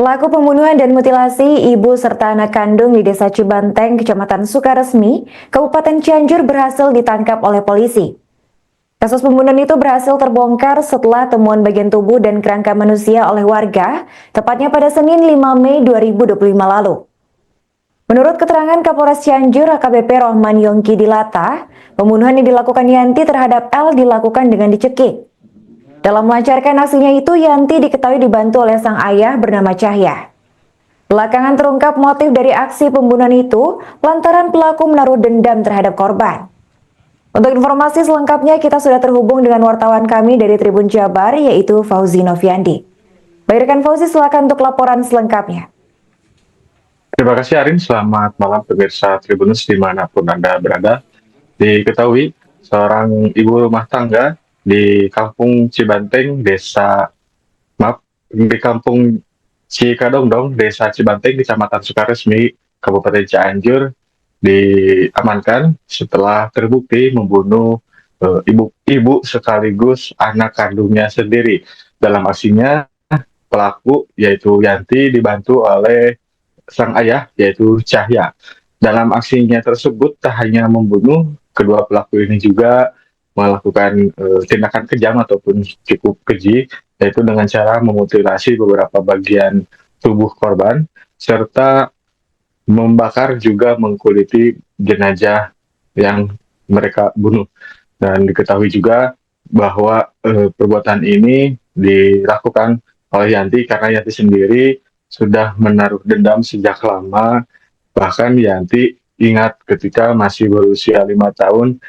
Pelaku pembunuhan dan mutilasi ibu serta anak kandung di Desa Cibanteng, Kecamatan Sukaresmi, Kabupaten Cianjur berhasil ditangkap oleh polisi. Kasus pembunuhan itu berhasil terbongkar setelah temuan bagian tubuh dan kerangka manusia oleh warga, tepatnya pada Senin 5 Mei 2025 lalu. Menurut keterangan Kapolres Cianjur AKBP Rohman Yongki Dilata, pembunuhan yang dilakukan Yanti terhadap L dilakukan dengan dicekik. Dalam melancarkan aksinya itu, Yanti diketahui dibantu oleh sang ayah bernama Cahya. Belakangan terungkap motif dari aksi pembunuhan itu lantaran pelaku menaruh dendam terhadap korban. Untuk informasi selengkapnya, kita sudah terhubung dengan wartawan kami dari Tribun Jabar, yaitu Fauzi Noviandi. Baik rekan Fauzi, silakan untuk laporan selengkapnya. Terima kasih Arin, selamat malam pemirsa Tribunus dimanapun Anda berada. Diketahui seorang ibu rumah tangga di Kampung Cibanteng, di Kampung Cikadongdong, Desa Cibanteng, Kecamatan Sukaresmi, Kabupaten Cianjur, diamankan setelah terbukti membunuh ibu sekaligus anak kandungnya sendiri. Dalam aksinya, pelaku yaitu Yanti dibantu oleh sang ayah yaitu Cahya. Dalam aksinya tersebut tak hanya membunuh, kedua pelaku ini juga melakukan tindakan kejam ataupun cukup keji, yaitu dengan cara memutilasi beberapa bagian tubuh korban serta membakar juga mengkuliti jenazah yang mereka bunuh. Dan diketahui juga bahwa perbuatan ini dilakukan oleh Yanti karena Yanti sendiri sudah menaruh dendam sejak lama. Bahkan Yanti ingat ketika masih berusia 5 tahun,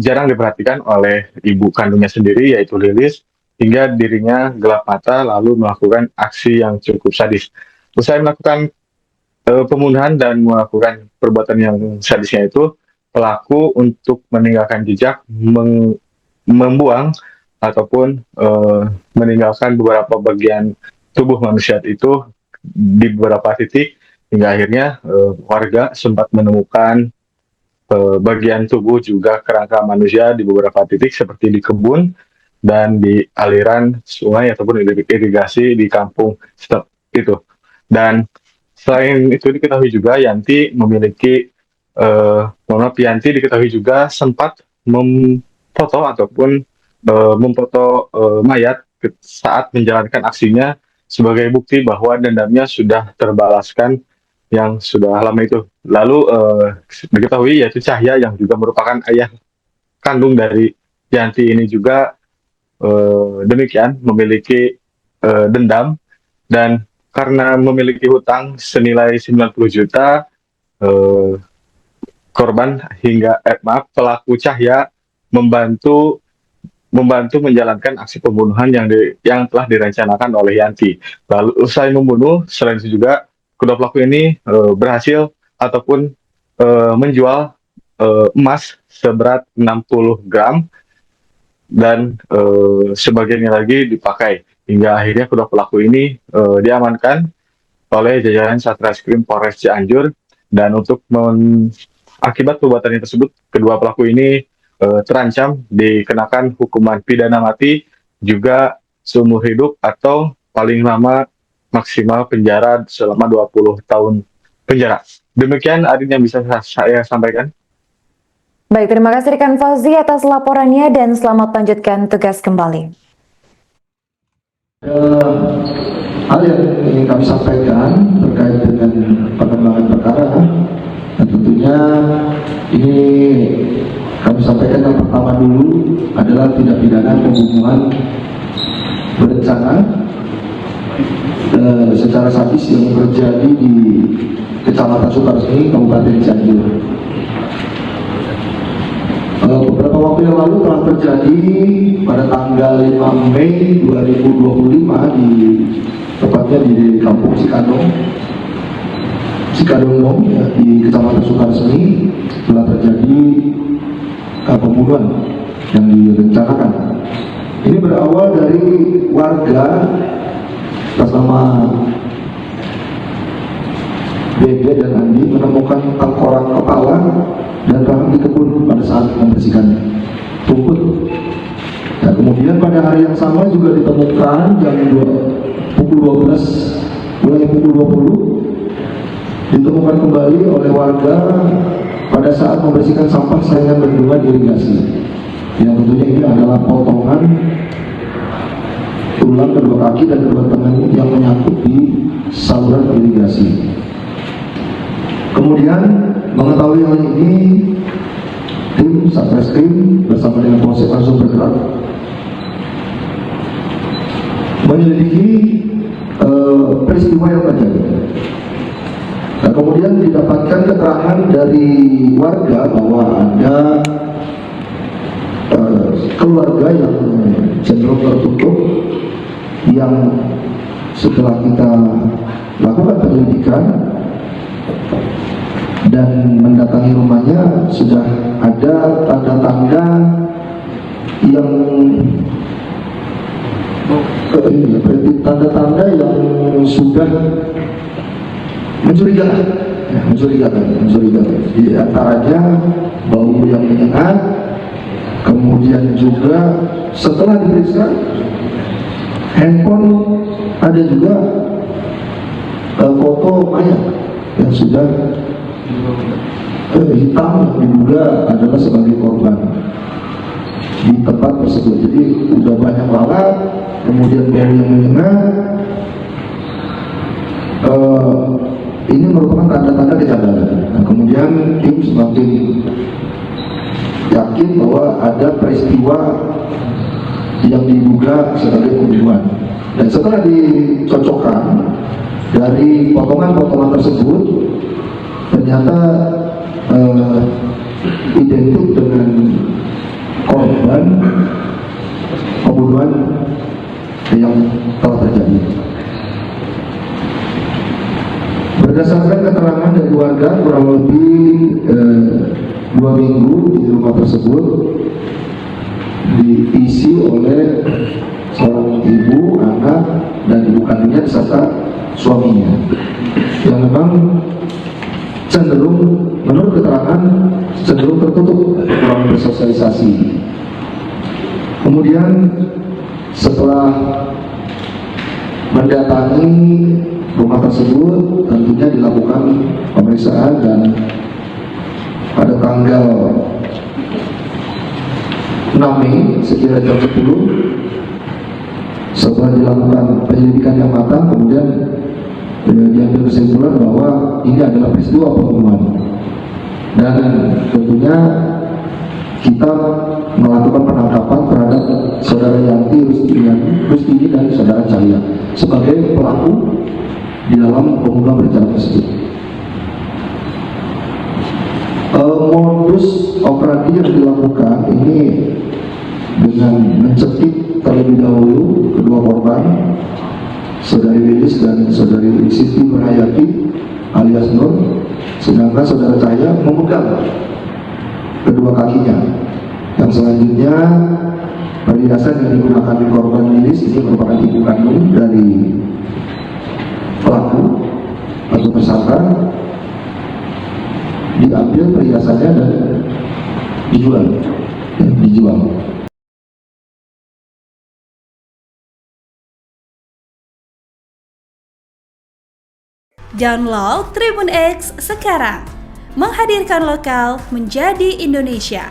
jarang diperhatikan oleh ibu kandungnya sendiri yaitu Lilis, hingga dirinya gelap mata lalu melakukan aksi yang cukup sadis. Usai melakukan pembunuhan dan melakukan perbuatan yang sadisnya itu, pelaku untuk meninggalkan jejak membuang ataupun meninggalkan beberapa bagian tubuh manusia itu di beberapa titik, hingga akhirnya warga sempat menemukan bagian tubuh juga kerangka manusia di beberapa titik seperti di kebun dan di aliran sungai ataupun irigasi di kampung itu. Dan selain itu diketahui juga Yanti diketahui juga sempat memfoto ataupun memfoto mayat saat menjalankan aksinya sebagai bukti bahwa dendamnya sudah terbalaskan yang sudah lama itu. Lalu diketahui yaitu Cahya yang juga merupakan ayah kandung dari Yanti ini juga demikian memiliki dendam, dan karena memiliki hutang senilai 90 juta, pelaku Cahya membantu menjalankan aksi pembunuhan yang telah direncanakan oleh Yanti. Lalu usai membunuh, selain itu juga kedua pelaku ini berhasil ataupun menjual emas seberat 60 gram dan sebagiannya lagi dipakai, hingga akhirnya kedua pelaku ini diamankan oleh jajaran Satreskrim Polres Cianjur. Dan untuk akibat perbuatannya tersebut, kedua pelaku ini terancam dikenakan hukuman pidana mati, juga seumur hidup atau paling lama maksimal penjara selama 20 tahun penjara. Demikian Adin yang bisa saya sampaikan. Baik, terima kasih rekan Fauzi atas laporannya dan selamat lanjutkan tugas kembali. Hal yang ingin kami sampaikan terkait dengan pengembangan perkara, dan tentunya ini kami sampaikan yang pertama dulu adalah tindak pidana pembunuhan berencana secara sadis yang terjadi di Kecamatan Sukaresmi, Kabupaten Cianjur. Beberapa waktu yang lalu telah terjadi pada tanggal 5 Mei 2025 tepatnya di Kampung Cikadongdong ya, di Kecamatan Sukaresmi telah terjadi pembunuhan yang direncanakan. Ini berawal dari warga atas nama Dede dan Andi menemukan tengkorak kepala dan rahang di kebun pada saat membersihkan rumput. Dan kemudian pada hari yang sama juga ditemukan jam pukul 12, mulai pukul 20 ditemukan kembali oleh warga pada saat membersihkan sampah saringan bendungan irigasi. Yang tentunya ini adalah potongan tulang kedua kaki dan kedua tangan yang menyangkut di saluran irigasi. Kemudian mengetahui hal ini, tim Satreskrim bersama dengan Polsek langsung bergerak menyelidiki peristiwa yang terjadi. Nah, kemudian didapatkan keterangan dari warga bahwa ada keluarga yang cenderung tertutup yang setelah kita lakukan penyelidikan dan mendatangi rumahnya sudah ada tanda-tanda yang tanda-tanda yang sudah mencurigakan. Di antaranya bau yang menyengat, kemudian juga setelah diperiksa handphone ada juga foto mayat yang sudah hitam yang diduga adalah sebagai korban di tempat tersebut. Jadi udah banyak banget, kemudian bau yang menyengat. Ini merupakan tanda-tanda kejanggalan. Nah, kemudian tim semakin yakin bahwa ada peristiwa yang diduga sebagai pembunuhan. Dan setelah dicocokkan dari potongan-potongan tersebut, ternyata identik dengan korban pembunuhan yang telah terjadi. Berdasarkan keterangan dari warga, kurang lebih 2 minggu di rumah tersebut diisi oleh seorang ibu, anak, dan ibu kandungnya serta suaminya yang memang cenderung, menurut keterangan, cenderung tertutup, kurang bersosialisasi. Kemudian setelah mendatangi rumah tersebut, tentunya dilakukan pemeriksaan, dan pada tanggal 6 Mei sekira jam 10 setelah dilakukan penyelidikan yang matang, kemudian diambil kesimpulan bahwa ini adalah peristiwa pembunuhan. Dan tentunya kita melakukan penangkapan terhadap saudara Yanti Rustini dan saudara Cahya sebagai pelaku di dalam pembunuhan berencana tersebut. Modus operandi yang dilakukan ini dengan mencekik terlebih dahulu kedua korban, saudari Lilis dan saudari Siti Nurhayati alias Nur, sedangkan saudara Cahya memegang kedua kakinya. Yang selanjutnya, perhiasan yang digunakan di korban Lilis ini merupakan ibu kandung dari pelaku atau tersangka. Diambil perhiasannya dan dijual. Download Tribun X sekarang, menghadirkan lokal menjadi Indonesia.